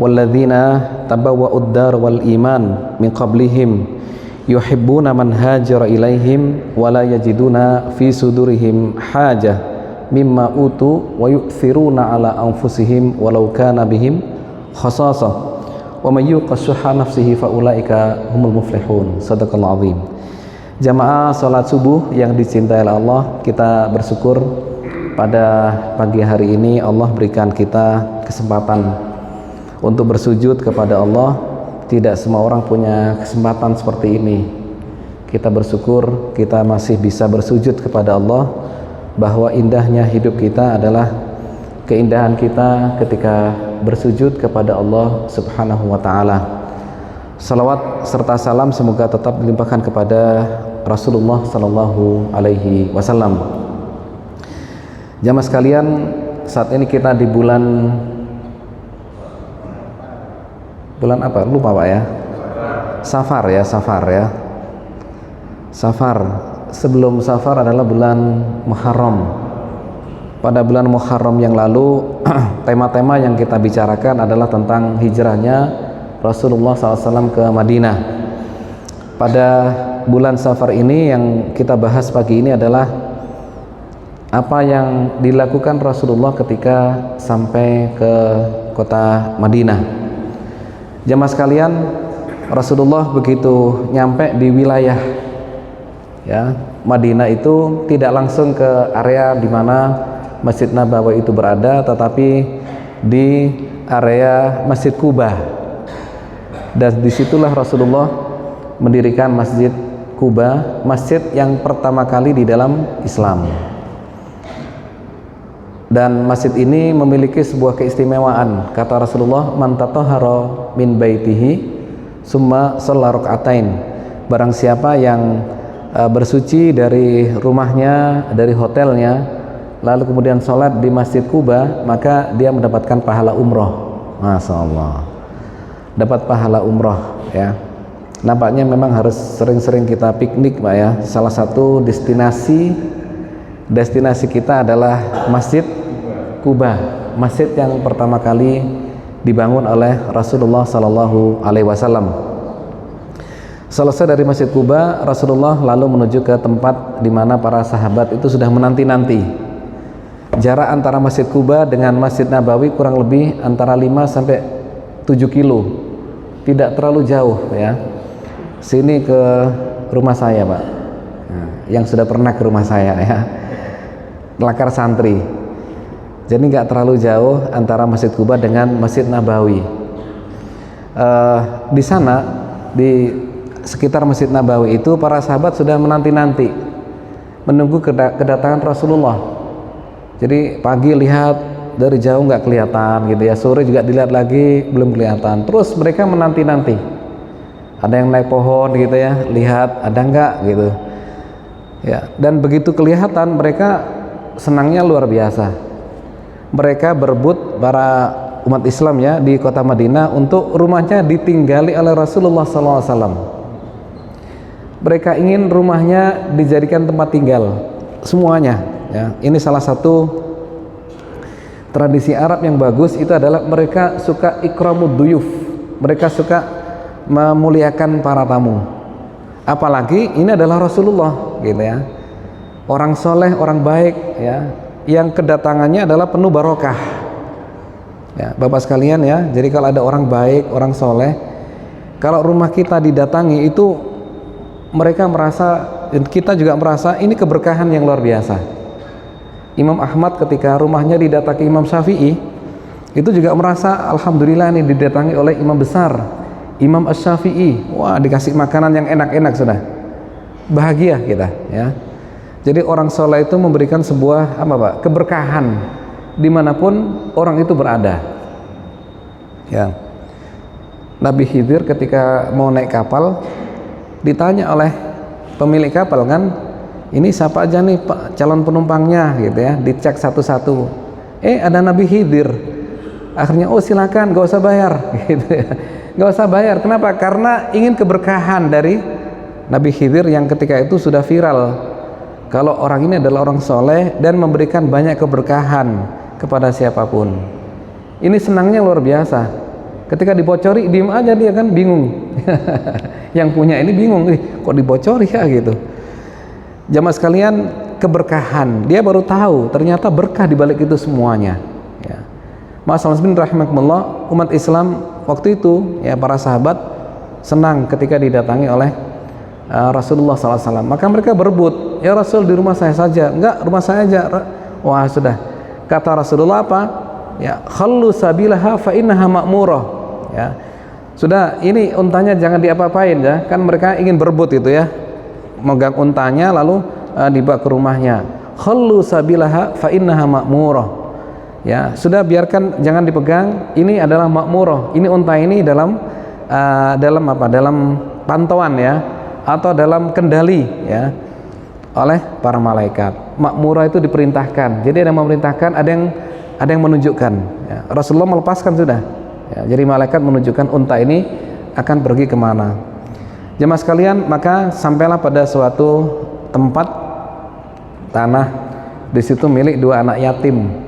walladzina tabawwa'ud dar wal iman min qablihim yuhibbuna man hajara ilaihim wa la yajiduna fi sudurihim hajah mimma utu wa yu'thiruna ala anfusihim walau kana bihim khasasah wa may yuqa syuhha nafsihi fa ulaika humul muflihun. Shadaqallahu azim. Jamaah salat subuh yang dicintai oleh Allah, kita bersyukur pada pagi hari ini Allah berikan kita kesempatan untuk bersujud kepada Allah. Tidak semua orang punya kesempatan seperti ini. Kita bersyukur kita masih bisa bersujud kepada Allah, bahwa indahnya hidup kita adalah keindahan kita ketika bersujud kepada Allah Subhanahu wa taala. Salawat serta salam semoga tetap dilimpahkan kepada Rasulullah sallallahu alaihi wasallam. Jamaah sekalian, saat ini kita di bulan apa? Lupa Pak ya. Safar ya. Safar. Sebelum Safar adalah bulan Muharram. Pada bulan Muharram yang lalu tema-tema yang kita bicarakan adalah tentang hijrahnya Rasulullah SAW ke Madinah. Pada bulan Safar ini yang kita bahas pagi ini adalah apa yang dilakukan Rasulullah ketika sampai ke kota Madinah. Jamaah sekalian, Rasulullah begitu nyampe di wilayah ya Madinah itu tidak langsung ke area di mana Masjid Nabawi itu berada, tetapi di area Masjid Quba. Dan disitulah Rasulullah mendirikan Masjid Quba, masjid yang pertama kali di dalam Islam. Dan masjid ini memiliki sebuah keistimewaan. Kata Rasulullah, man tatahhara min baitihi summa shalla rakaatain. Barang siapa yang bersuci dari rumahnya, dari hotelnya, lalu kemudian sholat di Masjid Quba, maka dia mendapatkan pahala umroh. Masya Allah, dapat pahala umroh ya. Nampaknya memang harus sering-sering kita piknik Pak ya. Salah satu destinasi kita adalah Masjid Quba, masjid yang pertama kali dibangun oleh Rasulullah Sallallahu Alaihi Wasallam. Selesai dari Masjid Quba, Rasulullah lalu menuju ke tempat di mana para sahabat itu sudah menanti-nanti. Jarak antara Masjid Quba dengan Masjid Nabawi kurang lebih antara 5 sampai 7 kilo. Tidak terlalu jauh ya. Sini ke rumah saya Pak, nah, yang sudah pernah ke rumah saya ya, Lakar Santri. Jadi nggak terlalu jauh antara Masjid Quba dengan Masjid Nabawi. Di sana, di sekitar Masjid Nabawi itu para sahabat sudah menanti-nanti menunggu kedatangan Rasulullah. Jadi pagi lihat dari jauh nggak kelihatan gitu ya, sore juga dilihat lagi belum kelihatan. Terus mereka menanti-nanti. Ada yang naik pohon gitu ya, lihat ada enggak gitu ya. Dan begitu kelihatan mereka senangnya luar biasa. Mereka berebut, para umat Islam ya di kota Madinah, untuk rumahnya ditinggali oleh Rasulullah SAW. Mereka ingin rumahnya dijadikan tempat tinggal semuanya ya. Ini salah satu tradisi Arab yang bagus, itu adalah mereka suka ikramud duyuf. Mereka suka memuliakan para tamu, apalagi ini adalah Rasulullah gitu ya, orang soleh, orang baik ya, yang kedatangannya adalah penuh barokah ya Bapak sekalian ya. Jadi kalau ada orang baik, orang soleh, kalau rumah kita didatangi itu mereka merasa, kita juga merasa ini keberkahan yang luar biasa. Imam Ahmad ketika rumahnya didatangi Imam Syafi'i, itu juga merasa alhamdulillah ini didatangi oleh imam besar Imam Asy-Syafi'i. Wah, dikasih makanan yang enak-enak sudah. Bahagia kita ya. Jadi orang soleh itu memberikan sebuah apa Pak? Keberkahan dimanapun orang itu berada. Ya. Nabi Khidir ketika mau naik kapal ditanya oleh pemilik kapal kan, ini siapa aja nih Pak calon penumpangnya gitu ya, dicek satu-satu. Ada Nabi Khidir. Akhirnya oh silakan, gak usah bayar gitu ya. Gak usah bayar. Kenapa? Karena ingin keberkahan dari Nabi Khidir yang ketika itu sudah viral. Kalau orang ini adalah orang soleh dan memberikan banyak keberkahan kepada siapapun. Ini senangnya luar biasa. Ketika dibocori diem aja dia kan, bingung. Yang punya ini bingung, kok dibocori ya gitu. Jamaah sekalian, keberkahan dia baru tahu ternyata berkah di balik itu semuanya ya. Masyaallah bin rahimakumullah, umat Islam waktu itu ya, para sahabat senang ketika didatangi oleh Rasulullah SAW. Maka mereka berebut, ya Rasul di rumah saya saja. Enggak, rumah saya aja. Wah sudah, kata Rasulullah apa ya, khallu sabilaha fa innaha ma'murah ya. Sudah, ini untanya jangan diapa-apain ya, kan mereka ingin berebut itu ya, megang untanya lalu dibawa ke rumahnya. Khallu sabilaha fa innaha ma'murah ya, sudah biarkan, jangan dipegang, ini adalah ma'murah, ini unta ini dalam apa, dalam pantauan ya, atau dalam kendali ya oleh para malaikat. Ma'murah itu diperintahkan, jadi ada yang memerintahkan, ada yang menunjukkan ya. Rasulullah melepaskan sudah ya, jadi malaikat menunjukkan unta ini akan pergi kemana. Jemaah sekalian, maka sampailah pada suatu tempat tanah, di situ milik dua anak yatim.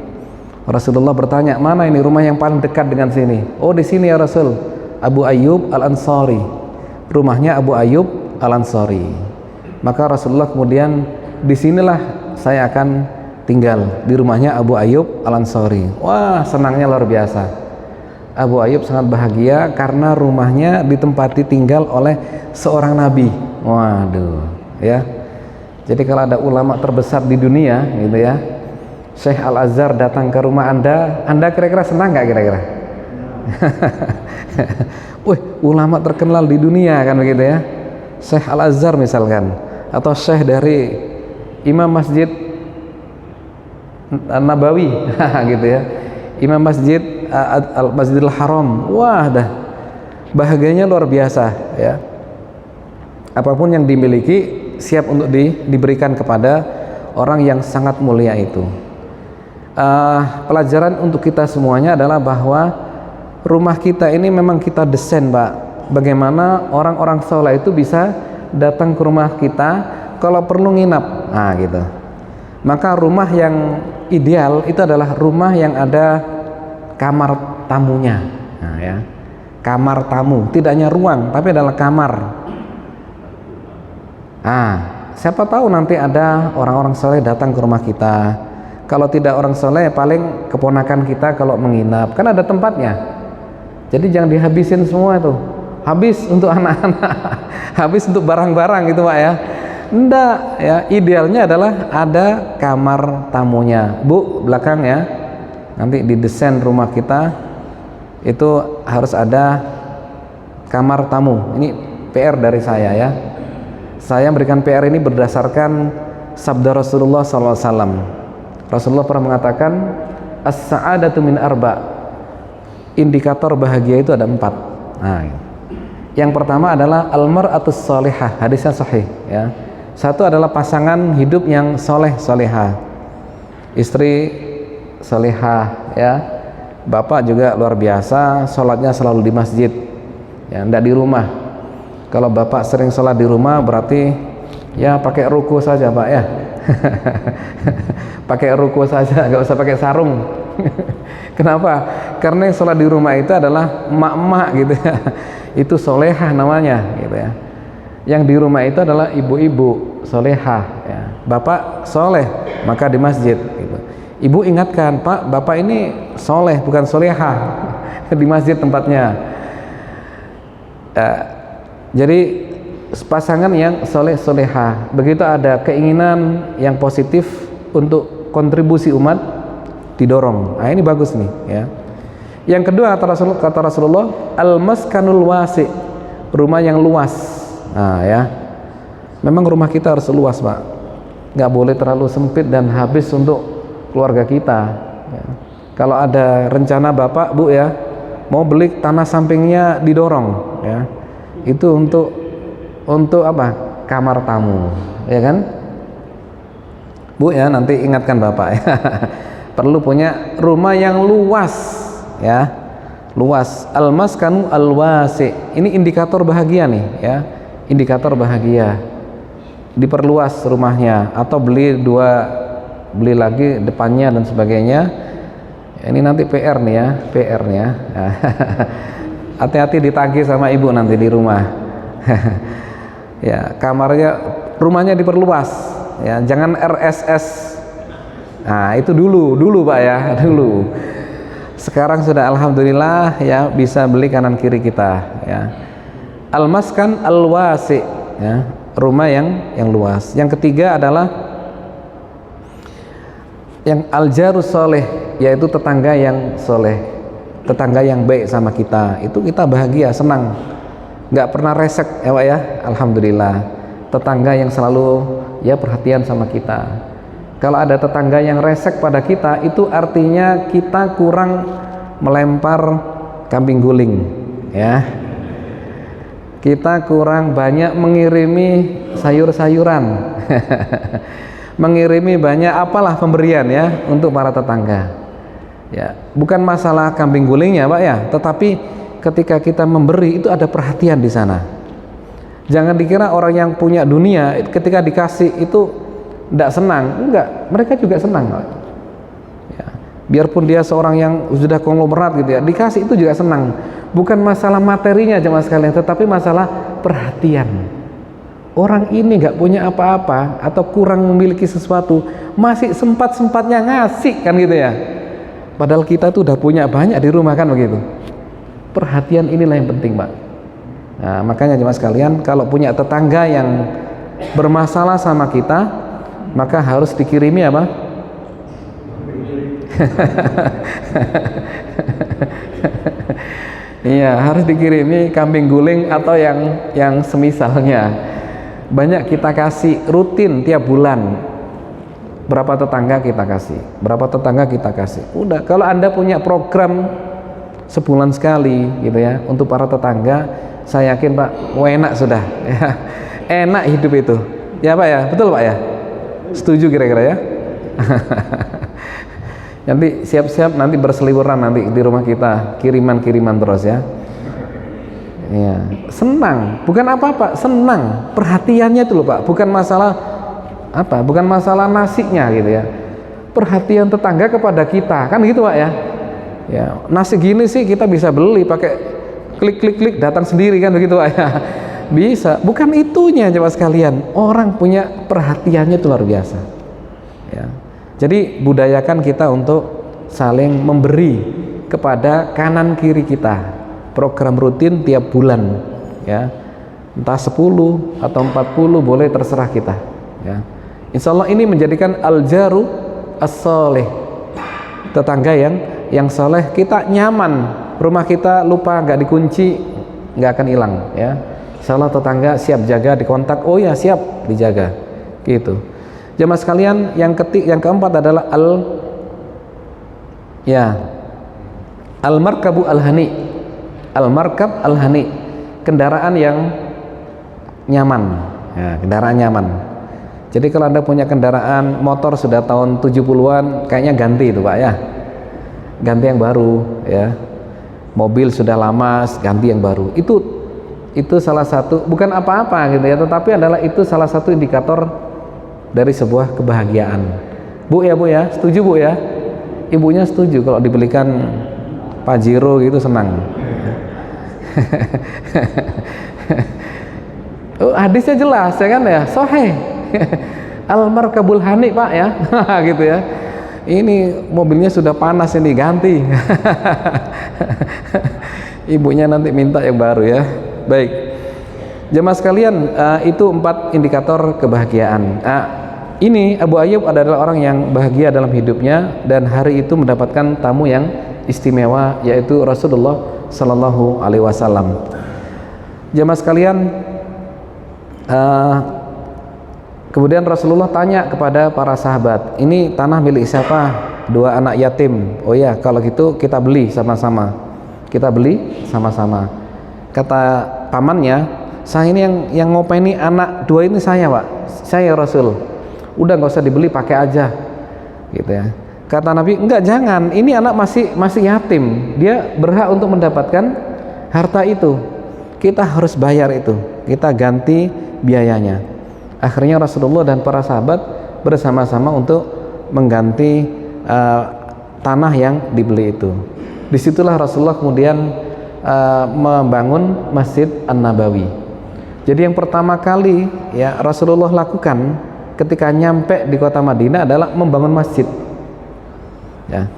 Rasulullah bertanya, mana ini rumah yang paling dekat dengan sini? Oh di sini ya Rasul, Abu Ayyub Al-Ansari, rumahnya Abu Ayyub Al-Ansari. Maka Rasulullah kemudian, disinilah saya akan tinggal, di rumahnya Abu Ayyub Al-Ansari. Wah senangnya luar biasa. Abu Ayyub sangat bahagia karena rumahnya ditempati tinggal oleh seorang nabi. Waduh ya. Jadi kalau ada ulama terbesar di dunia gitu ya, Syekh Al-Azhar datang ke rumah Anda kira-kira senang nggak kira-kira? Wih, ulama terkenal di dunia kan begitu ya, Syekh Al-Azhar misalkan, atau Syekh dari Imam Masjid Nabawi gitu ya, Imam Masjid Masjidil Haram. Wah dah, bahagianya luar biasa ya. Apapun yang dimiliki siap untuk diberikan kepada orang yang sangat mulia itu. Pelajaran untuk kita semuanya adalah bahwa rumah kita ini memang kita desain, Pak. Bagaimana orang-orang soleh itu bisa datang ke rumah kita kalau perlu nginap, nah gitu. Maka rumah yang ideal itu adalah rumah yang ada kamar tamunya, nah ya, kamar tamu, tidak hanya ruang tapi adalah kamar. Siapa tahu nanti ada orang-orang soleh datang ke rumah kita. Kalau tidak orang soleh, paling keponakan kita kalau menginap, kan ada tempatnya. Jadi jangan dihabisin semua itu, habis untuk anak-anak, habis untuk barang-barang gitu Pak ya. Enggak ya, idealnya adalah ada kamar tamunya. Bu, belakang ya, nanti didesain rumah kita itu harus ada kamar tamu. Ini PR dari saya ya. Saya memberikan PR ini berdasarkan sabda Rasulullah SAW. Rasulullah pernah mengatakan, as-sa'adatu min arba', indikator bahagia itu ada 4. Nah, yang pertama adalah al-mar'atus salihah, hadisnya sahih ya. Satu adalah pasangan hidup yang soleh solehah, istri solehah ya. Bapak juga luar biasa, sholatnya selalu di masjid ya, tidak di rumah. Kalau bapak sering sholat di rumah berarti ya pakai ruku saja Pak ya. Pakai ruku saja, nggak usah pakai sarung. Kenapa? Karena yang sholat di rumah itu adalah emak-emak gitu ya. Itu solehah namanya gitu ya. Yang di rumah itu adalah ibu-ibu solehah ya. Bapak soleh, maka di masjid gitu. Ibu ingatkan, Pak, bapak ini soleh bukan solehah. Di masjid tempatnya. Jadi pasangan yang soleh solehah, begitu ada keinginan yang positif untuk kontribusi umat, didorong. Nah ini bagus nih ya. Yang kedua kata Rasulullah, al-maskanul wasi', rumah yang luas. Nah ya, memang rumah kita harus luas Pak, nggak boleh terlalu sempit dan habis untuk keluarga kita ya. Kalau ada rencana Bapak Bu ya, mau beli tanah sampingnya didorong ya, itu untuk apa? Kamar tamu ya kan Bu ya, nanti ingatkan Bapak ya. Perlu punya rumah yang luas ya, luas. Al-maskanu al-wasi', ini indikator bahagia nih ya, indikator bahagia. Diperluas rumahnya, atau beli lagi depannya dan sebagainya. Ini nanti PR nih ya, PR-nya. hati-hati ditagih sama ibu nanti di rumah. Ya, rumahnya diperluas, ya, jangan RSS. Nah, itu dulu Pak ya, dulu. Sekarang sudah alhamdulillah ya bisa beli kanan kiri kita, ya. Al-maskan al-wasi, ya, rumah yang luas. Yang ketiga adalah yang al-jarus soleh, yaitu tetangga yang soleh, tetangga yang baik sama kita. Itu kita bahagia, senang, nggak pernah resek ya Pak ya. Alhamdulillah, tetangga yang selalu ya perhatian sama kita. Kalau ada tetangga yang resek pada kita, itu artinya kita kurang melempar kambing guling, ya. Kita kurang banyak mengirimi sayur-sayuran, mengirimi banyak apalah pemberian ya untuk para tetangga. Ya, bukan masalah kambing gulingnya Pak ya, tetapi ketika kita memberi itu ada perhatian di sana. Jangan dikira orang yang punya dunia ketika dikasih itu tidak senang, enggak, mereka juga senang. Ya, biarpun dia seorang yang sudah konglomerat gitu ya, dikasih itu juga senang. Bukan masalah materinya jemaah sekalian, tetapi masalah perhatian. Orang ini nggak punya apa-apa atau kurang memiliki sesuatu, masih sempat-sempatnya ngasih kan gitu ya. Padahal kita tuh udah punya banyak di rumah kan begitu. Perhatian inilah yang penting Pak. Nah, makanya jemaah sekalian, kalau punya tetangga yang bermasalah sama kita, maka harus dikirimi apa? Iya, harus dikirimi kambing guling atau yang semisalnya. Banyak kita kasih rutin tiap bulan. Berapa tetangga kita kasih? Berapa tetangga kita kasih? Udah, kalau Anda punya program sebulan sekali gitu ya untuk para tetangga, saya yakin Pak, enak sudah ya. Enak hidup itu. Ya Pak ya, betul Pak ya? Setuju kira-kira ya? Nanti siap-siap nanti berseliweran nanti di rumah kita, kiriman-kiriman terus ya. Ya, senang, bukan apa-apa, senang. Perhatiannya itu loh Pak, bukan masalah apa, bukan masalah nasinya gitu ya. Perhatian tetangga kepada kita, kan gitu Pak ya. Ya, nasi gini sih kita bisa beli pakai klik datang sendiri kan begitu Pak ya. Bisa, bukan itunya jemaah sekalian. Orang punya perhatiannya itu luar biasa. Ya. Jadi budayakan kita untuk saling memberi kepada kanan kiri kita. Program rutin tiap bulan, ya. Entah 10 atau 40 boleh terserah kita. Ya. Insya Allah ini menjadikan al-jaru as-soleh. Tetangga yang soleh, kita nyaman. Rumah kita lupa nggak dikunci, nggak akan hilang, ya. Insyaallah tetangga siap jaga, dikontak, oh ya siap dijaga, gitu. Jemaah sekalian, yang keempat adalah al-markabu al-hani, al-markab al-hani, kendaraan yang nyaman, ya, kendaraan nyaman. Jadi kalau Anda punya kendaraan motor sudah tahun 70-an, kayaknya ganti itu Pak ya, ganti yang baru, ya. Mobil sudah lama, ganti yang baru. Itu salah satu, bukan apa-apa gitu ya, tetapi adalah itu salah satu indikator dari sebuah kebahagiaan. Bu ya, setuju Bu ya? Ibunya setuju kalau dibelikan Pajero gitu, senang. Oh, hadisnya jelas ya kan ya, sahih. Al-markabul hani Pak ya. Gitu ya. Ini mobilnya sudah panas ini, ganti. Ibunya nanti minta yang baru ya. Baik, jemaah sekalian, itu 4 indikator kebahagiaan. Ini Abu Ayyub adalah orang yang bahagia dalam hidupnya dan hari itu mendapatkan tamu yang istimewa, yaitu Rasulullah Sallallahu Alaihi Wasallam. Jemaah sekalian, kemudian Rasulullah tanya kepada para sahabat, ini tanah milik siapa? 2 anak yatim. Oh ya, kalau gitu kita beli sama-sama. Kita beli sama-sama. Kata pamannya, saya ini yang ngopeni anak 2 ini saya Pak, saya Rasul. Udah nggak usah dibeli, pakai aja, gitu ya. Kata Nabi, enggak, jangan, ini anak masih yatim, dia berhak untuk mendapatkan harta itu. Kita harus bayar itu, kita ganti biayanya. Akhirnya Rasulullah dan para sahabat bersama-sama untuk mengganti tanah yang dibeli itu. Disitulah Rasulullah kemudian membangun Masjid An-Nabawi. Jadi yang pertama kali ya Rasulullah lakukan ketika nyampe di kota Madinah adalah membangun masjid. Ya,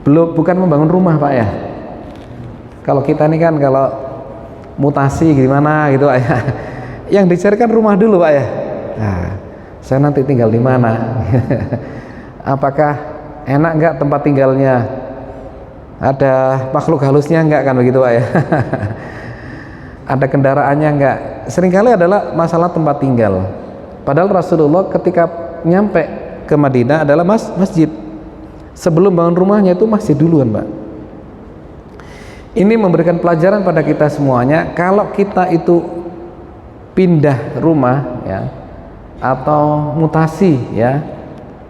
bukan membangun rumah Pak ya. Kalau kita ini kan kalau mutasi gimana gitu Pak ya, yang dicarikan rumah dulu Pak ya. Nah, saya nanti tinggal di mana? Apakah enak nggak tempat tinggalnya? Ada makhluk halusnya nggak, kan begitu Pak ya? Ada kendaraannya nggak? Seringkali adalah masalah tempat tinggal. Padahal Rasulullah ketika nyampe ke Madinah adalah masjid. Sebelum bangun rumahnya itu masjid duluan Pak. Ini memberikan pelajaran pada kita semuanya, kalau kita itu pindah rumah ya, atau mutasi ya,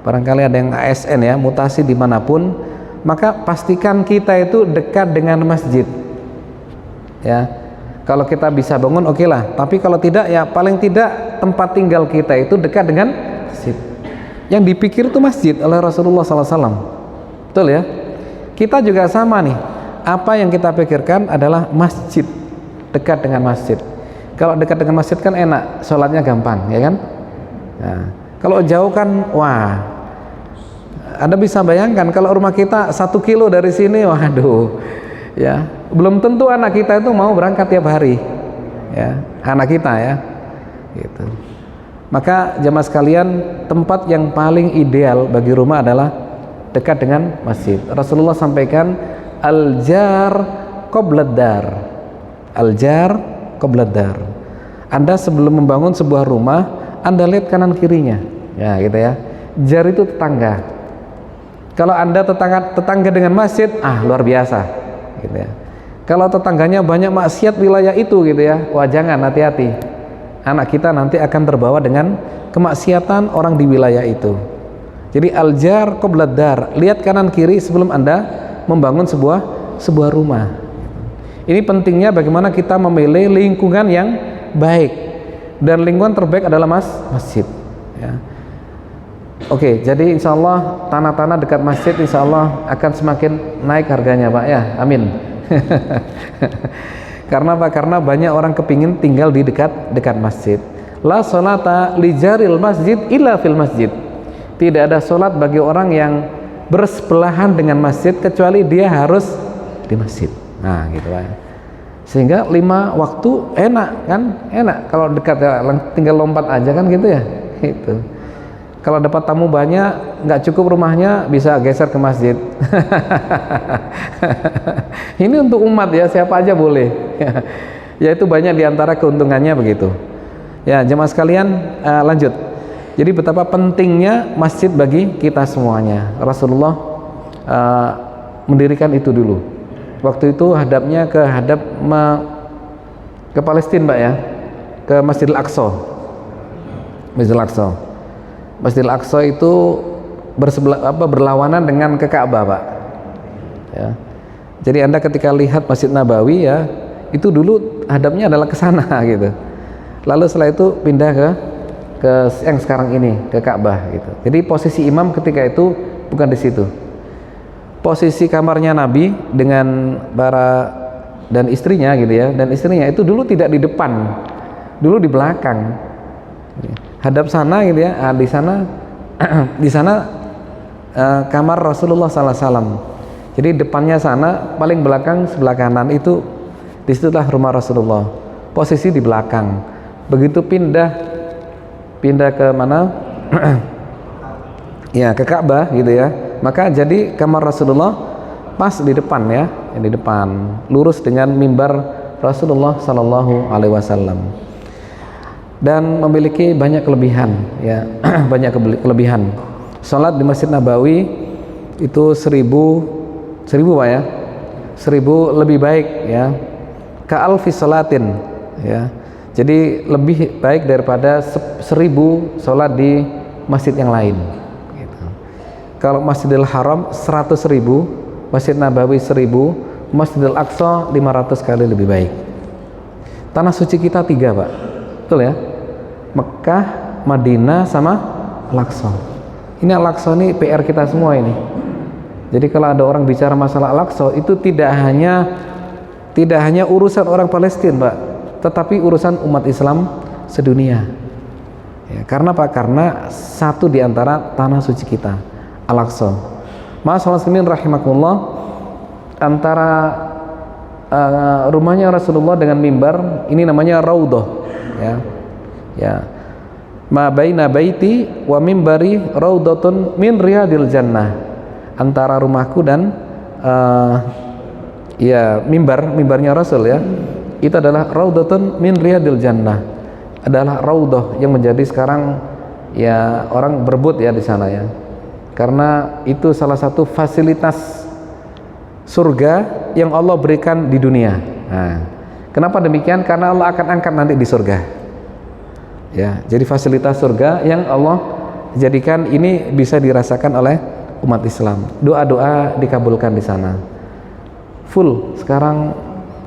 barangkali ada yang ASN ya, mutasi dimanapun, maka pastikan kita itu dekat dengan masjid ya. Kalau kita bisa bangun oke lah, tapi kalau tidak ya paling tidak tempat tinggal kita itu dekat dengan masjid. Yang dipikir itu masjid oleh Rasulullah SAW. Betul ya? Kita juga sama nih, apa yang kita pikirkan adalah masjid, dekat dengan masjid. Kalau dekat dengan masjid kan enak, sholatnya gampang ya kan. Nah, kalau jauh kan wah, Anda bisa bayangkan kalau rumah kita 1 kilo dari sini, waduh ya, belum tentu anak kita itu mau berangkat tiap hari ya, anak kita ya gitu. Maka jamaah sekalian, tempat yang paling ideal bagi rumah adalah dekat dengan masjid. Rasulullah sampaikan al-jar qoblad dar, al-jar qoblad dar. Anda sebelum membangun sebuah rumah, Anda lihat kanan kirinya ya gitu ya. Jar itu tetangga. Kalau Anda tetangga dengan masjid, luar biasa gitu ya. Kalau tetangganya banyak maksiat wilayah itu gitu ya, wah jangan, hati-hati, anak kita nanti akan terbawa dengan kemaksiatan orang di wilayah itu. Jadi al-jar qoblad dar, lihat kanan kiri sebelum Anda membangun sebuah rumah. Ini pentingnya bagaimana kita memilih lingkungan yang baik, dan lingkungan terbaik adalah masjid ya. Oke, jadi insya Allah tanah-tanah dekat masjid insya Allah akan semakin naik harganya Pak ya, amin. Karena apa? Karena banyak orang kepingin tinggal di dekat masjid. La sholata li jaril masjid illa fil masjid. Tidak ada sholat bagi orang yang bersebelahan dengan masjid kecuali dia harus di masjid. Nah gitu Pak. Sehingga 5 waktu enak kan, enak kalau dekat ya, tinggal lompat aja kan gitu ya gitu. Kalau dapat tamu banyak, nggak cukup rumahnya, bisa geser ke masjid. Ini untuk umat ya, siapa aja boleh. Ya itu banyak diantara keuntungannya begitu. Ya jemaah sekalian, lanjut. Jadi betapa pentingnya masjid bagi kita semuanya. Rasulullah mendirikan itu dulu. Waktu itu hadapnya ke Palestina Pak ya, ke Masjidil Aqsa. Masjidil Aqsa. Masjidil Aqsa itu berlawanan dengan ke Ka'bah Pak ya. Jadi Anda ketika lihat Masjid Nabawi ya, itu dulu hadapnya adalah ke sana gitu. Lalu setelah itu pindah ke yang sekarang ini, ke Ka'bah gitu. Jadi posisi imam ketika itu bukan di situ. Posisi kamarnya Nabi dengan dan istrinya gitu ya, dan istrinya itu dulu tidak di depan, dulu di belakang. Hadap sana gitu ya, di sana kamar Rasulullah SAW. Jadi depannya sana, paling belakang sebelah kanan itu, disitulah rumah Rasulullah. Posisi di belakang. Begitu pindah ke mana? Ya ke Ka'bah gitu ya. Maka jadi kamar Rasulullah pas di depan ya, di depan, lurus dengan mimbar Rasulullah SAW. Dan memiliki banyak kelebihan ya. Banyak kelebihan. Salat di Masjid Nabawi itu 1000 Pak ya, 1000 lebih baik ya, ka'alfi salatin ya. Jadi lebih baik daripada 1000 salat di masjid yang lain gitu. Kalau Masjidil Haram 100.000, Masjid Nabawi 1000, Masjidil Aqsa 500 kali lebih baik. Tanah suci kita 3 Pak, betul ya, Mekah, Madinah, sama Al-Aqsa. Ini Al-Aqsa ini PR kita semua ini. Jadi kalau ada orang bicara masalah Al-Aqsa, itu tidak hanya Tidak hanya urusan orang Palestina, Pak, tetapi urusan umat Islam sedunia. Ya, karena apa? Karena satu di antara tanah suci kita, Al-Aqsa. Ma'asyiral muslimin rahimakumullah, antara rumahnya Rasulullah dengan mimbar ini namanya raudhah, ya. Ya. Ma baina baiti wa mimbari raudhatun min riyadil jannah. Antara rumahku dan ya mimbarnya Rasul, ya, itu adalah raudhatun min riyadil jannah, adalah raudhah yang menjadi sekarang ya orang berebut ya di sana, ya, karena itu salah satu fasilitas surga yang Allah berikan di dunia. Nah, kenapa demikian? Karena Allah akan angkat nanti di surga, ya. Jadi fasilitas surga yang Allah jadikan ini bisa dirasakan oleh umat Islam. Doa-doa dikabulkan di sana. Full sekarang,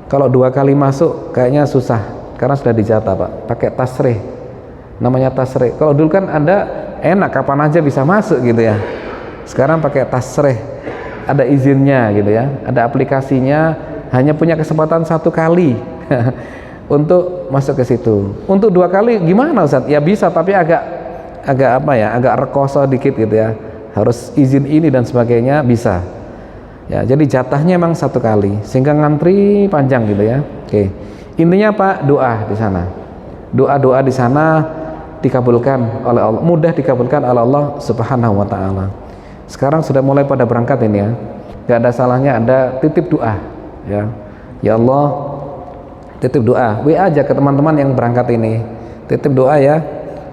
kalau 2 kali masuk kayaknya susah karena sudah dijata, Pak, pakai tasrih, namanya tasrih. Kalau dulu kan ada enak kapan aja bisa masuk gitu ya, sekarang pakai tasrih, ada izinnya gitu ya, ada aplikasinya, hanya punya kesempatan 1 kali untuk masuk ke situ. Untuk 2 kali gimana Ustaz? Ya bisa, tapi agak apa ya, agak rekoso dikit gitu ya, harus izin ini dan sebagainya, bisa ya. Jadi jatahnya memang 1 kali sehingga ngantri panjang gitu ya. Oke, intinya Pak, doa di sana, doa-doa di sana dikabulkan oleh Allah, mudah dikabulkan oleh Allah Subhanahu wa Ta'ala. Sekarang sudah mulai pada berangkat ini ya, nggak ada salahnya ada titip doa, ya. Ya Allah, titip doa, WA aja ke teman-teman yang berangkat ini, titip doa ya,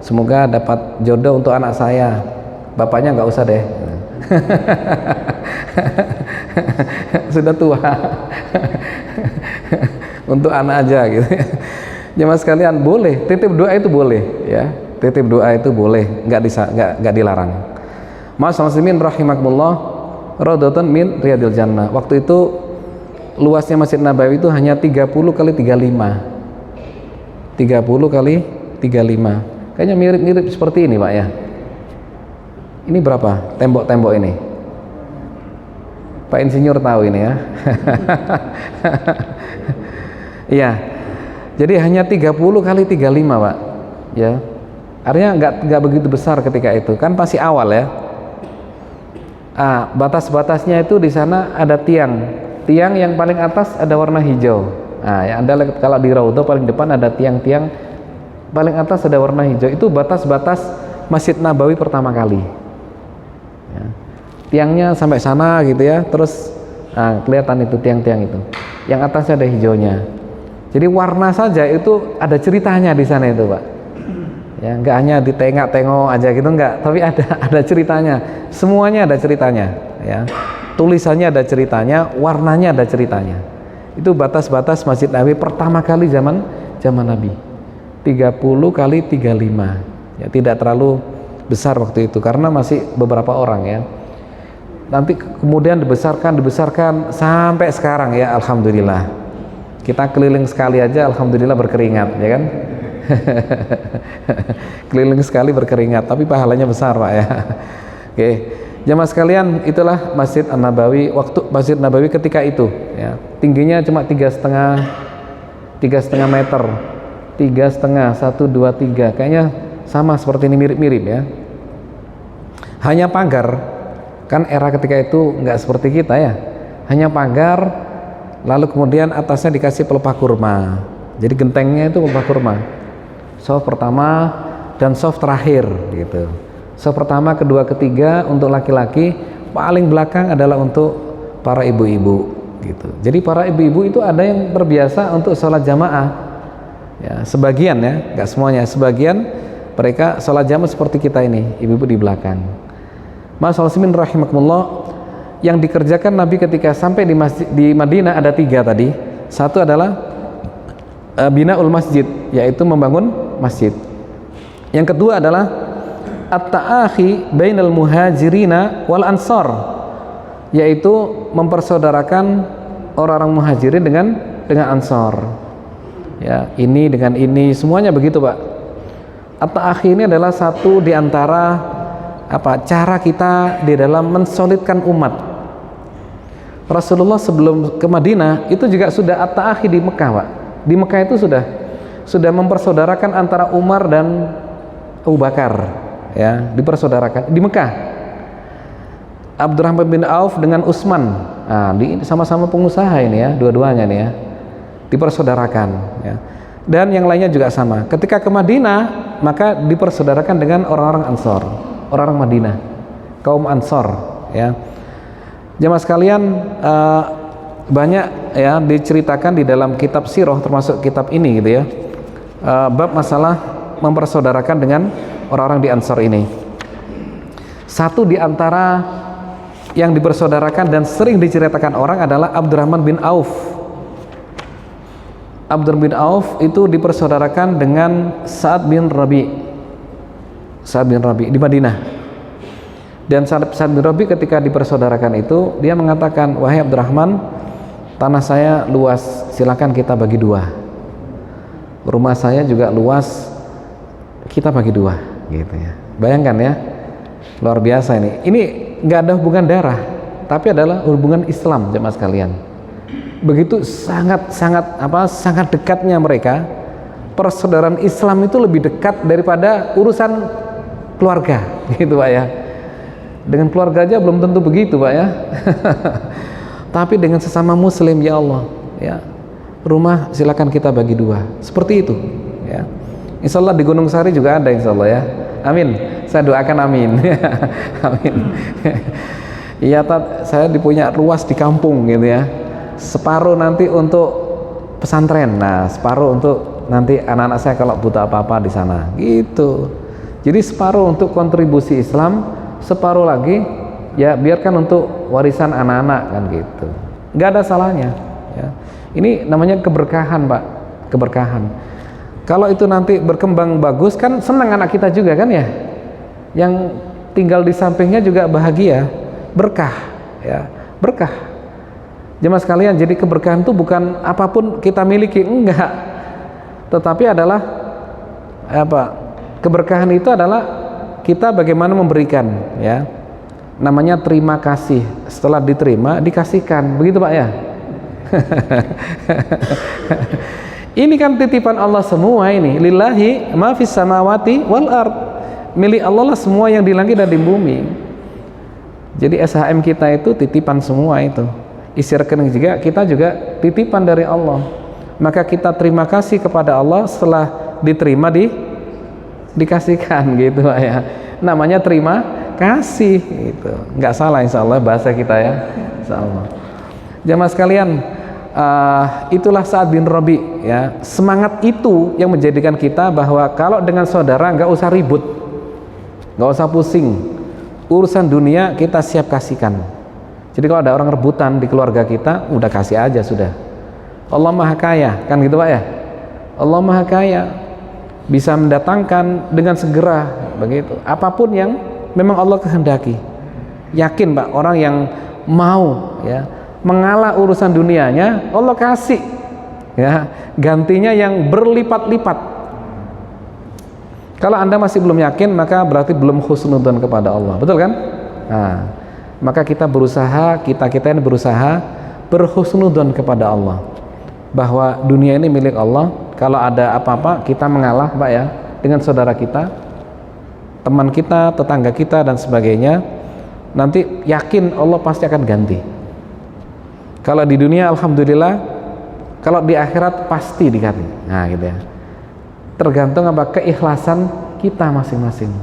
semoga dapat jodoh untuk anak saya, bapaknya nggak usah deh. Sudah tua. Untuk anak aja gitu. Jemaah sekalian, boleh titip doa, itu boleh ya, titip doa itu boleh, nggak dilarang. Ma'asyiral muslimin rahimakumullah, raudhatun min riyadil jannah. Waktu itu luasnya Masjid Nabawi itu hanya 30 kali 35. 30 kali 35. Kayaknya mirip-mirip seperti ini, Pak, ya. Ini berapa tembok-tembok ini? Pak Insinyur tahu ini ya. Iya. Jadi hanya 30 kali 35, Pak. Ya. Artinya nggak begitu besar ketika itu. Kan pasti awal ya. Batas-batasnya itu di sana ada tiang yang paling atas ada warna hijau. Ya, Anda kalau di raudhah paling depan ada tiang-tiang paling atas ada warna hijau. Itu batas-batas Masjid Nabawi pertama kali. Ya. Tiangnya sampai sana gitu ya. Terus kelihatan itu tiang-tiang itu. Yang atasnya ada hijaunya. Jadi warna saja itu ada ceritanya di sana itu, Pak. Ya, nggak hanya ditengok-tengok aja gitu, enggak, tapi ada ceritanya. Semuanya ada ceritanya, ya. Tulisannya ada ceritanya, warnanya ada ceritanya. Itu batas-batas Masjid Nabawi pertama kali zaman Nabi. 30 kali 35. Ya, tidak terlalu besar waktu itu karena masih beberapa orang ya. Nanti kemudian dibesarkan sampai sekarang ya, alhamdulillah. Kita keliling sekali aja alhamdulillah berkeringat, ya kan? Keliling sekali berkeringat, tapi pahalanya besar, Pak, ya. Oke, jamaah sekalian, itulah Masjid An-Nabawi. Waktu Masjid Nabawi ketika itu, ya, tingginya cuma 3,5 meter, 3,5, 1, 2, 3, kayaknya sama seperti ini, mirip-mirip ya. Hanya pagar, kan era ketika itu nggak seperti kita ya, hanya pagar, lalu kemudian atasnya dikasih pelepah kurma. Jadi gentengnya itu pelepah kurma. Soft pertama dan soft terakhir gitu. Soft pertama, kedua, ketiga untuk laki-laki, paling belakang adalah untuk para ibu-ibu gitu. Jadi para ibu-ibu itu ada yang terbiasa untuk sholat jamaah ya, sebagian ya, nggak semuanya, sebagian mereka sholat jamaah seperti kita ini, ibu-ibu di belakang. Ma'asyiral muslimin rahimakumullah, yang dikerjakan Nabi ketika sampai di Madinah ada 3 tadi. Satu adalah binaul masjid, yaitu membangun masjid. Yang kedua adalah at-ta'akhi bainal muhajirina wal ansar, yaitu mempersaudarakan orang-orang muhajirin dengan ansar. Ya, ini dengan ini, semuanya begitu, Pak. At-ta'akhi ini adalah satu di antara cara kita di dalam mensolidkan umat. Rasulullah sebelum ke Madinah itu juga sudah at-ta'akhi di Mekah, Pak. Di Mekah itu sudah mempersaudarakan antara Umar dan Abu Bakar, ya, dipersaudarakan di Mekah. Abdurrahman bin Auf dengan Utsman, nah, sama-sama pengusaha ini ya, dua-duanya nih ya, dipersaudarakan, ya. Dan yang lainnya juga sama. Ketika ke Madinah, maka dipersaudarakan dengan orang-orang Ansor, orang-orang Madinah, kaum Ansor, ya. Jemaah sekalian, banyak ya diceritakan di dalam kitab sirah, termasuk kitab ini gitu ya, bab masalah mempersaudarakan dengan orang-orang di Ansor ini. Satu di antara yang dipersaudarakan dan sering diceritakan orang adalah Abdurrahman bin Auf. Abdurrahman bin Auf itu dipersaudarakan dengan Sa'ad bin Rabi di Madinah. Dan Sa'ad bin Rabi ketika dipersaudarakan itu, dia mengatakan, wahai Abdurrahman, tanah saya luas, silakan kita bagi dua. Rumah saya juga luas, kita bagi dua, gitu ya. Bayangkan ya, luar biasa ini. Ini nggak ada hubungan darah, tapi adalah hubungan Islam, jemaah sekalian. Begitu sangat dekatnya mereka. Persaudaraan Islam itu lebih dekat daripada urusan keluarga, gitu Pak ya. Dengan keluarga aja belum tentu begitu Pak ya. Tapi dengan sesama muslim, ya Allah ya, rumah silakan kita bagi dua, seperti itu ya. Insya Allah di Gunung Sari juga ada, insya Allah ya, amin, saya doakan amin. Amin. Iya, saya dipunya ruas di kampung gitu ya, separuh nanti untuk pesantren, nah separuh untuk nanti anak-anak saya kalau butuh apa-apa di sana gitu. Jadi separuh untuk kontribusi Islam, separuh lagi ya biarkan untuk warisan anak-anak kan gitu. Nggak ada salahnya ya. Ini namanya keberkahan Pak, keberkahan. Kalau itu nanti berkembang bagus kan senang anak kita juga kan ya, yang tinggal di sampingnya juga bahagia, berkah ya, berkah. Jemaah sekalian, jadi keberkahan itu bukan apapun kita miliki, enggak, tetapi adalah apa, keberkahan itu adalah kita bagaimana memberikan ya, namanya terima kasih, setelah diterima dikasihkan, begitu Pak ya. Ini kan titipan Allah semua ini, lillahi ma fis samawati wal ard, milik Allah lah semua yang di langit dan di bumi. Jadi SHM kita itu titipan semua itu, isi rekening juga kita juga titipan dari Allah. Maka kita terima kasih kepada Allah setelah diterima dikasihkan gitu Pak ya, namanya terima kasih gitu. Nggak salah insya Allah bahasa kita ya, insya Allah. Jamaah sekalian, itulah Sa'ad bin Rabi ya, semangat itu yang menjadikan kita bahwa kalau dengan saudara nggak usah ribut, nggak usah pusing, urusan dunia kita siap kasihkan. Jadi kalau ada orang rebutan di keluarga kita, udah kasih aja sudah. Allah Maha Kaya kan gitu Pak ya, Allah Maha Kaya, bisa mendatangkan dengan segera begitu apapun yang memang Allah kehendaki. Yakin Pak, orang yang mau ya mengalah urusan dunianya, Allah kasih ya gantinya yang berlipat-lipat. Kalau Anda masih belum yakin, maka berarti belum husnudzon kepada Allah, betul kan? Nah, maka kita berusaha, kita ini berusaha berhusnudzon kepada Allah, bahwa dunia ini milik Allah. Kalau ada apa-apa kita mengalah Pak ya dengan saudara kita, teman kita, tetangga kita dan sebagainya, nanti yakin Allah pasti akan ganti. Kalau di dunia alhamdulillah, kalau di akhirat pasti diganti. Nah gitu ya, tergantung apa keikhlasan kita masing-masing.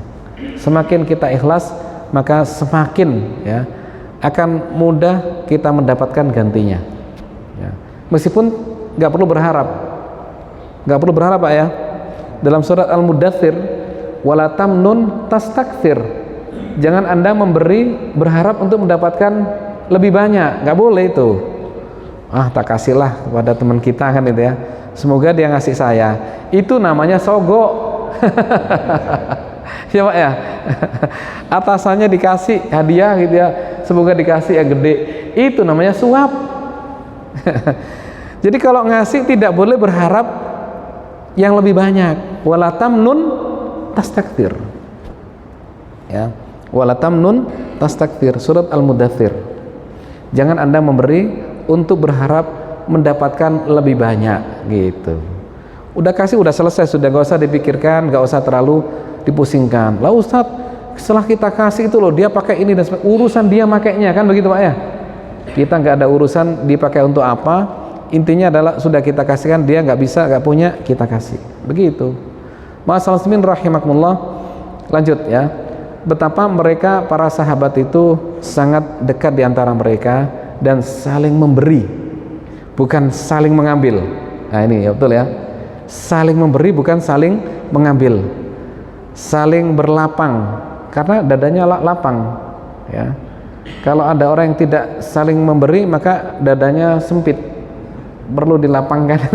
Semakin kita ikhlas, maka semakin ya akan mudah kita mendapatkan gantinya ya. Meskipun nggak perlu berharap, Pak ya. Dalam surat Al-Mudaththir, wala tamnun tastakthir, jangan Anda memberi berharap untuk mendapatkan lebih banyak, nggak boleh itu. Tak kasihlah kepada teman kita kan itu ya, semoga dia ngasih saya, itu namanya sogok. Ya Pak ya. Atasannya dikasih hadiah gitu ya, semoga dikasih yang gede, itu namanya suap. Jadi kalau ngasih tidak boleh berharap yang lebih banyak. Wala tamnun tastakthir ya, wala tamnun tastakthir, surat Al-Mudaththir. Jangan Anda memberi untuk berharap mendapatkan lebih banyak gitu. Udah kasih, udah selesai, sudah gak usah dipikirkan, gak usah terlalu dipusingkan. Lah Ustadz, setelah kita kasih itu loh, dia pakai ini dan urusan dia makainya, kan begitu Pak ya. Kita nggak ada urusan dipakai untuk apa, intinya adalah sudah kita kasihkan, dia nggak bisa, nggak punya, kita kasih, begitu. Ma'asyiral muslimin rahimakumullah. Lanjut ya, betapa mereka para sahabat itu sangat dekat di antara mereka dan saling memberi, bukan saling mengambil. Nah ini ya, betul ya, saling memberi bukan saling mengambil, saling berlapang karena dadanya lapang ya. Kalau ada orang yang tidak saling memberi maka dadanya sempit, perlu dilapangkan.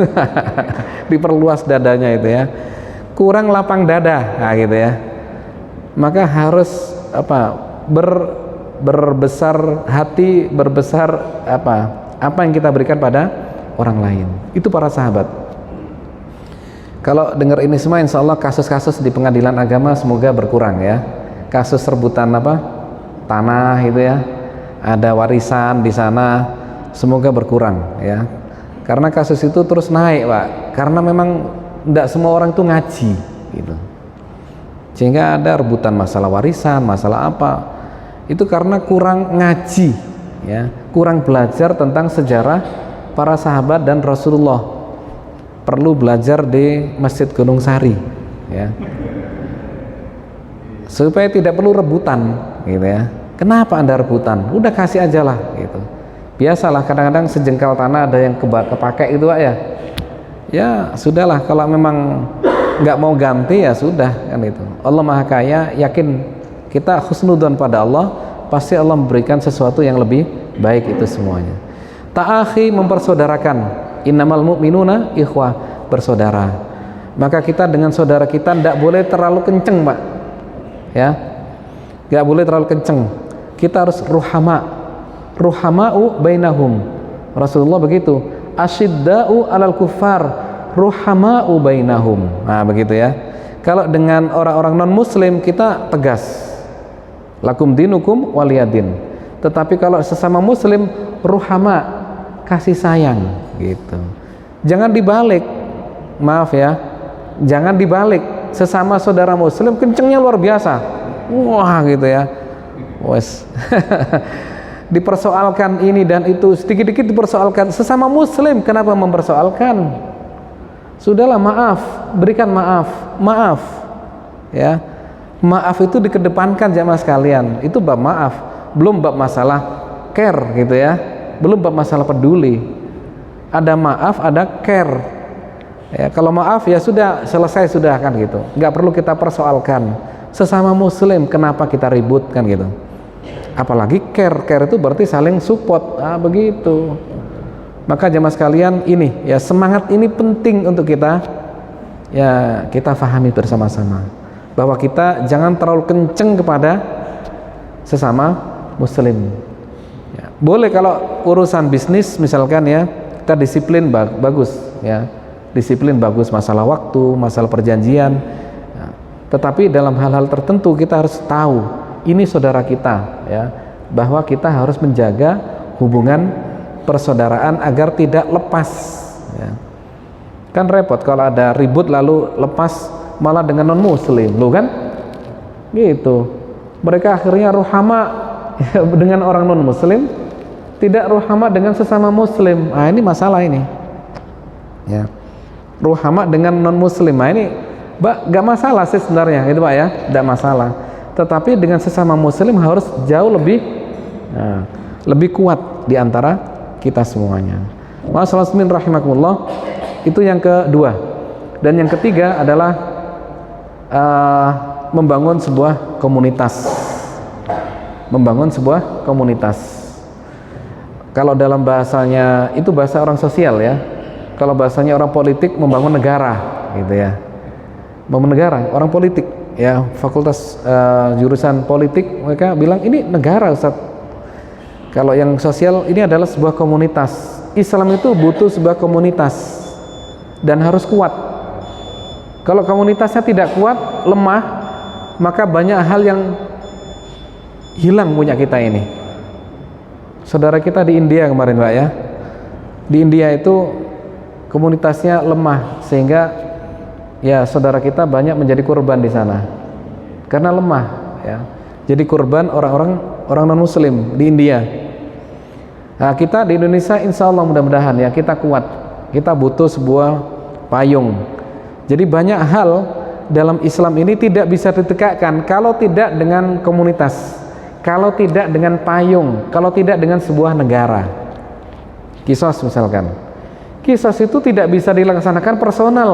Diperluas dadanya itu ya, kurang lapang dada, nah gitu ya, maka harus berbesar hati, berbesar apa yang kita berikan pada orang lain. Itu para sahabat. Kalau dengar ini semua, insya Allah kasus-kasus di pengadilan agama semoga berkurang ya. Kasus rebutan tanah itu ya, ada warisan di sana, semoga berkurang ya. Karena kasus itu terus naik Pak, karena memang tidak semua orang itu ngaji gitu, sehingga ada rebutan masalah warisan, masalah apa, itu karena kurang ngaji ya, kurang belajar tentang sejarah para sahabat dan Rasulullah. Perlu belajar di Masjid Gunung Sari ya, supaya tidak perlu rebutan gitu ya. Kenapa Anda rebutan? Udah kasih aja lah gitu. Biasalah kadang-kadang sejengkal tanah ada yang kepakai itu Pak ya. Ya sudahlah, kalau memang nggak mau ganti ya sudah kan itu. Allah Maha Kaya, yakin kita husnudzon pada Allah, pasti Allah memberikan sesuatu yang lebih baik itu semuanya. Ta'akhi, mempersaudarakan. Innamal mu'minuna ikhwah, bersaudara. Maka kita dengan saudara kita tidak boleh terlalu kenceng Pak ya, nggak boleh terlalu kenceng. Kita harus ruhama'u bainahum. Rasulullah begitu, asyidda'u alal kuffar ruhama'u bainahum. Nah begitu ya. Kalau dengan orang-orang non muslim kita tegas, lakum dinukum waliyadin. Tetapi kalau sesama muslim, ruhama, kasih sayang gitu. Jangan dibalik, maaf ya, jangan dibalik. Sesama saudara muslim kencengnya luar biasa, wah gitu ya, wes. Dipersoalkan ini dan itu, sedikit-sedikit dipersoalkan. Sesama muslim kenapa mempersoalkan? Sudahlah, maaf, berikan maaf ya. Maaf itu dikedepankan jamaah sekalian, itu bab maaf, belum bab masalah care gitu ya, belum bab masalah peduli. Ada maaf, ada care ya. Kalau maaf ya sudah, selesai sudah kan gitu, nggak perlu kita persoalkan. Sesama muslim kenapa kita ribut kan gitu. Apalagi care itu berarti saling support, begitu. Maka jamaah sekalian, ini ya, semangat ini penting untuk kita ya, kita fahami bersama-sama bahwa kita jangan terlalu kenceng kepada sesama muslim ya. Boleh kalau urusan bisnis misalkan ya, kita disiplin bagus ya, disiplin bagus, masalah waktu, masalah perjanjian ya. Tetapi dalam hal-hal tertentu kita harus tahu ini saudara kita ya, bahwa kita harus menjaga hubungan persaudaraan agar tidak lepas ya. Kan repot kalau ada ribut lalu lepas malah dengan non muslim lo kan gitu. Mereka akhirnya ruhama ya, dengan orang non muslim, tidak ruhama dengan sesama muslim. Nah ini masalah ini ya, ruhama dengan non muslim. Nah ini gak masalah sih sebenarnya gitu Pak ya, gak masalah. Tetapi dengan sesama muslim harus jauh lebih kuat di antara kita semuanya. Ma'asyiral muslimin rahimakumullah. Itu yang kedua. Dan yang ketiga adalah membangun sebuah komunitas. Membangun sebuah komunitas. Kalau dalam bahasanya itu bahasa orang sosial ya. Kalau bahasanya orang politik, membangun negara gitu ya. Membangun negara, orang politik ya, fakultas jurusan politik mereka bilang ini negara Ustaz. Kalau yang sosial ini adalah sebuah komunitas. Islam itu butuh sebuah komunitas dan harus kuat. Kalau komunitasnya tidak kuat, lemah, maka banyak hal yang hilang punya kita ini. Saudara kita di India kemarin Pak ya, di India itu komunitasnya lemah sehingga ya saudara kita banyak menjadi korban di sana karena lemah ya. Jadi korban orang non muslim di India. Nah, kita di Indonesia insya Allah mudah-mudahan ya kita kuat, kita butuh sebuah payung. Jadi banyak hal dalam Islam ini tidak bisa ditegakkan kalau tidak dengan komunitas, kalau tidak dengan payung, kalau tidak dengan sebuah negara. Kisos misalkan, kisos itu tidak bisa dilaksanakan personal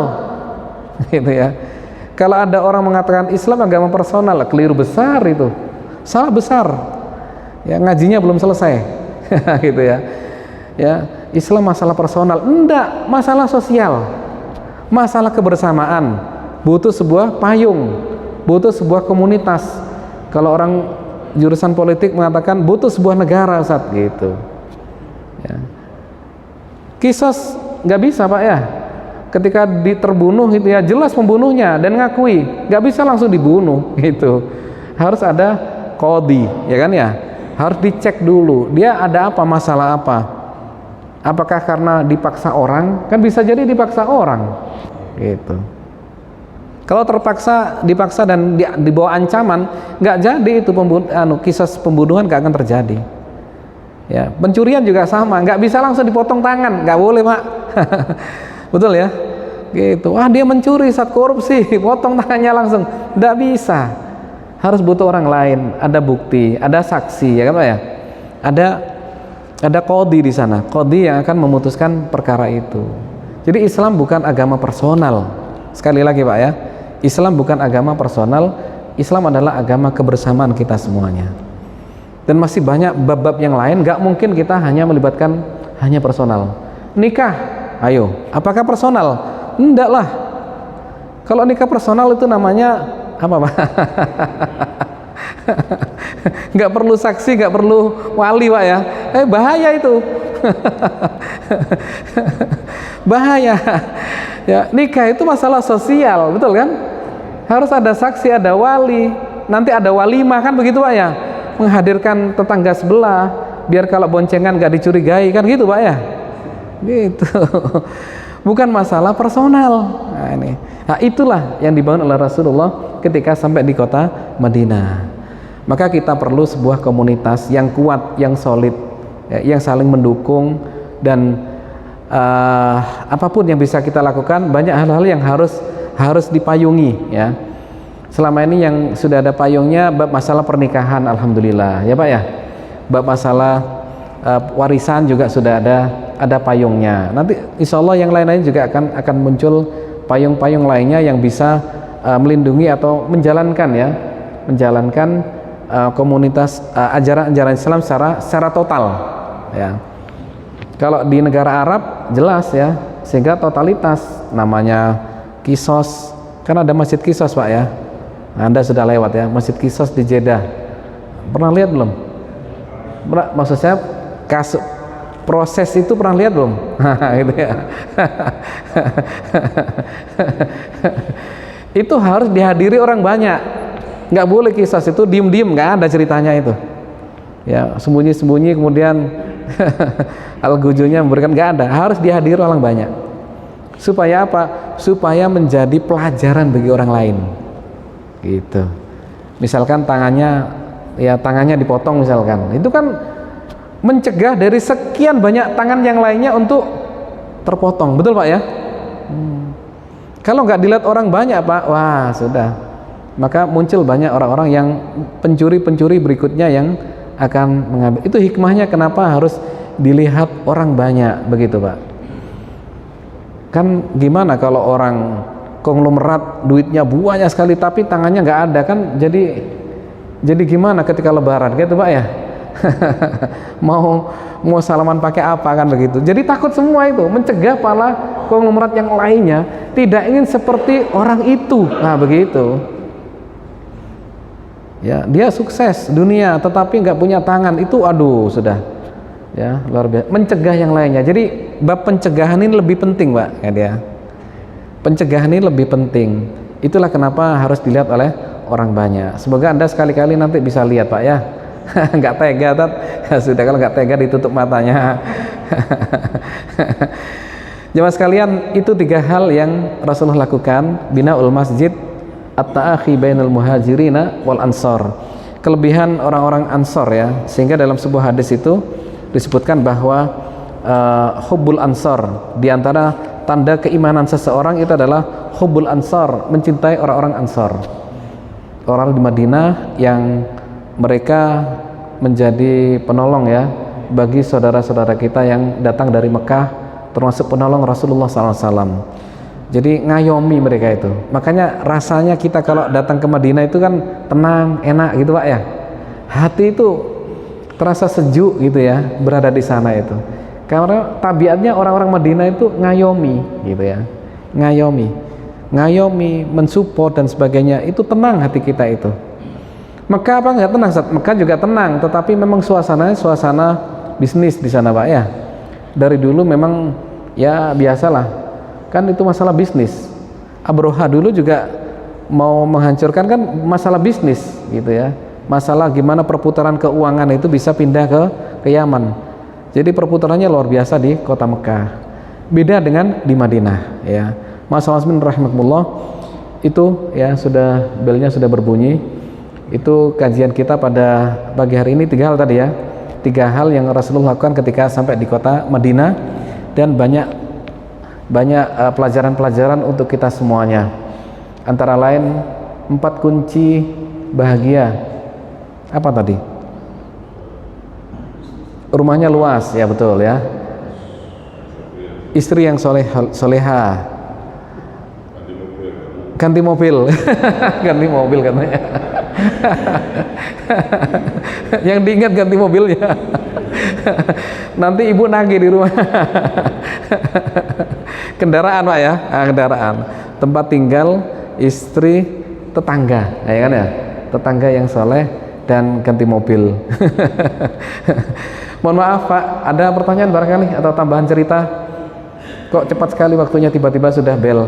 gitu ya. Kalau ada orang mengatakan Islam agama personal, keliru besar itu, salah besar ya, ngajinya belum selesai gitu ya. Ya, Islam masalah personal, enggak, masalah sosial, masalah kebersamaan, butuh sebuah payung, butuh sebuah komunitas. Kalau orang jurusan politik mengatakan butuh sebuah negara, Ustaz, gitu ya. Kisos nggak bisa Pak ya, ketika terbunuh itu ya jelas pembunuhnya dan ngakui, nggak bisa langsung dibunuh gitu, harus ada qadhi ya kan ya, harus dicek dulu dia ada apa, masalah apa, apakah karena dipaksa orang, kan bisa jadi dipaksa orang gitu. Kalau dipaksa dan di bawah ancaman, nggak jadi itu kisah pembunuhan nggak akan terjadi. Ya, pencurian juga sama, nggak bisa langsung dipotong tangan, nggak boleh Pak. Betul ya? Gitu. Wah dia mencuri saat korupsi, potong tangannya langsung, nggak bisa. Harus butuh orang lain, ada bukti, ada saksi, ya kan Pak ya? Ada qadhi di sana, qadhi yang akan memutuskan perkara itu. Jadi Islam bukan agama personal. Sekali lagi Pak ya, Islam bukan agama personal, Islam adalah agama kebersamaan kita semuanya. Dan masih banyak bab-bab yang lain, nggak mungkin kita hanya melibatkan hanya personal. Nikah, ayo, apakah personal? Enggak lah. Kalau nikah personal itu namanya apa Pak? Nggak perlu saksi, nggak perlu wali Pak ya. Bahaya itu. Bahaya. Ya, nikah itu masalah sosial, betul kan? Harus ada saksi, ada wali, nanti ada walimah kan begitu Pak ya? Menghadirkan tetangga sebelah, biar kalau boncengan nggak dicurigai kan gitu Pak ya? Gitu. Bukan masalah personal. Nah itulah yang dibangun oleh Rasulullah ketika sampai di kota Madinah. Maka kita perlu sebuah komunitas yang kuat, yang solid, ya, yang saling mendukung, dan apapun yang bisa kita lakukan, banyak hal-hal yang harus dipayungi ya. Selama ini yang sudah ada payungnya bab masalah pernikahan, alhamdulillah ya Pak ya. Bab masalah warisan juga sudah ada payungnya. Nanti insya Allah yang lain-lain juga akan muncul payung-payung lainnya yang bisa melindungi atau menjalankan komunitas ajaran-ajaran Islam secara total ya. Kalau di negara Arab jelas ya, sehingga totalitas, namanya Kisos, kan ada Masjid Kisos Pak ya. Anda sudah lewat ya, Masjid Kisos di Jeddah. Pernah lihat belum? Maksud saya proses itu pernah lihat belum? Gitu ya. Itu harus dihadiri orang banyak. Nggak boleh Kisos itu diem-diem, nggak ada ceritanya itu. Ya, sembunyi-sembunyi kemudian al-gujunya memberikan, nggak ada, harus dihadiri orang banyak. Supaya apa? Supaya menjadi pelajaran bagi orang lain. Gitu. Misalkan tangannya dipotong misalkan, itu kan mencegah dari sekian banyak tangan yang lainnya untuk terpotong, betul Pak ya? Kalau nggak dilihat orang banyak Pak, wah sudah, maka muncul banyak orang-orang yang pencuri-pencuri berikutnya yang akan mengambil. Itu hikmahnya kenapa harus dilihat orang banyak begitu Pak. Kan gimana kalau orang konglomerat duitnya banyak sekali tapi tangannya nggak ada, kan jadi gimana ketika lebaran gitu Pak ya? mau salaman pakai apa kan begitu. Jadi takut semua itu, mencegah para konglomerat yang lainnya tidak ingin seperti orang itu. Nah begitu ya, dia sukses dunia tetapi nggak punya tangan, itu aduh sudah ya luar biasa. Mencegah yang lainnya. Jadi bab pencegahan ini lebih penting Pak ya dia. Pencegahan ini lebih penting. Itulah kenapa harus dilihat oleh orang banyak. Semoga Anda sekali-kali nanti bisa lihat Pak ya, nggak tega tat. Sudah kalau nggak tega ditutup matanya. Jemaah sekalian, itu 3 hal yang Rasulullah lakukan: binaul masjid, at-ta'akhi bainal muhajirina wal ansor. Kelebihan orang-orang ansor ya, sehingga dalam sebuah hadis itu disebutkan bahwa hubbul ansor, diantara tanda keimanan seseorang itu adalah hubbul ansor, mencintai orang-orang ansor, orang di Madinah yang mereka menjadi penolong ya bagi saudara-saudara kita yang datang dari Mekah, termasuk penolong Rasulullah SAW. Jadi ngayomi mereka itu. Makanya rasanya kita kalau datang ke Madinah itu kan tenang, enak gitu Pak ya. Hati itu terasa sejuk gitu ya berada di sana itu. Karena tabiatnya orang-orang Madinah itu ngayomi gitu ya. Ngayomi, mensupport dan sebagainya. Itu tenang hati kita itu. Mekah apa enggak tenang? Mekah juga tenang, tetapi memang suasananya suasana bisnis di sana Pak ya. Dari dulu memang ya biasalah, kan itu masalah bisnis. Abroha dulu juga mau menghancurkan kan masalah bisnis gitu ya, masalah gimana perputaran keuangan itu bisa pindah ke Yaman. Jadi perputarannya luar biasa di kota Mekah, beda dengan di Madinah ya. Masalah rahimakumullah, itu ya sudah belnya sudah berbunyi. Itu kajian kita pada pagi hari ini 3 hal tadi ya. 3 hal yang Rasulullah lakukan ketika sampai di kota Madinah, dan banyak pelajaran-pelajaran untuk kita semuanya. Antara lain 4 kunci bahagia. Apa tadi? Rumahnya luas, ya betul ya. Istri yang soleha. Ganti mobil. Ganti mobil katanya. Yang diingat ganti mobilnya. Nanti ibu nagih di rumah. Kendaraan Pak ya, kendaraan, tempat tinggal, istri, tetangga, ya kan ya, tetangga yang soleh, dan ganti mobil. Mohon maaf Pak, ada pertanyaan barangkali atau tambahan cerita? Kok cepat sekali waktunya, tiba-tiba sudah bel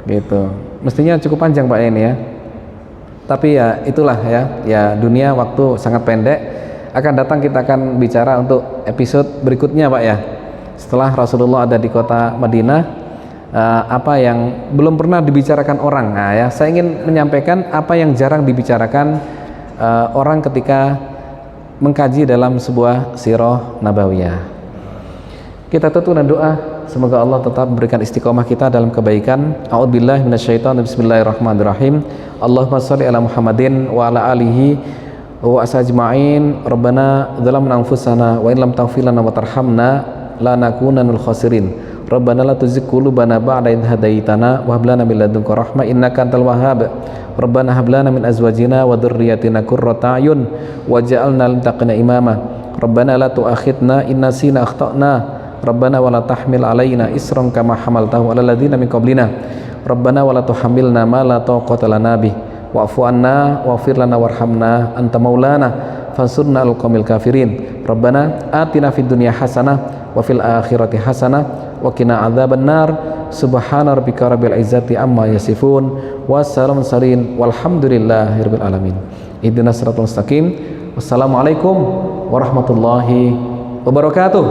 gitu. Mestinya cukup panjang Pak ini ya. Tapi ya itulah ya dunia waktu sangat pendek. Akan datang kita akan bicara untuk episode berikutnya Pak ya. Setelah Rasulullah ada di kota Madinah, apa yang belum pernah dibicarakan orang. Nah ya, saya ingin menyampaikan apa yang jarang dibicarakan orang ketika mengkaji dalam sebuah sirah nabawiyah. Kita tutup dengan doa, semoga Allah tetap memberikan istiqomah kita dalam kebaikan. A'udzubillahi minasyaitonir rajim. Bismillahirrahmanirrahim. Allahumma shalli ala Muhammadin wa ala alihi wa asajma'in. Rabbana dzalamna anfusana wa in lam taghfir lana wa tarhamna lanakunanna minal khasirin. Rabbana la tuzigh qulubana ba'da idh hadaitana wa hab lana min ladunka rahmah innaka antal wahhab. Rabbana hab lana min azwajina wa dhurriyyatina qurrata a'yun waj'alna lil muttaqina imama. Rabbana la tu'akhidna in nasina akhtana. Rabbana wa la tahmil alaina isran kama hamaltahu ala ladzina min qablina. Rabbana wa la tuhammilna ma la taqata lana bih. Wa'fu anna waghfir lana warhamna anta maulana fansurna al qaumil kafirin. Rabbana atina fid dunya hasanah wa fil akhirati hasanah wa qina adzabannar. Subhana rabbika rabbil izzati amma yasifun wa salamun salin walhamdulillahi rabbil alamin. Ihdinas siratal mustaqim. Wassalamualaikum warahmatullahi wabarakatuh.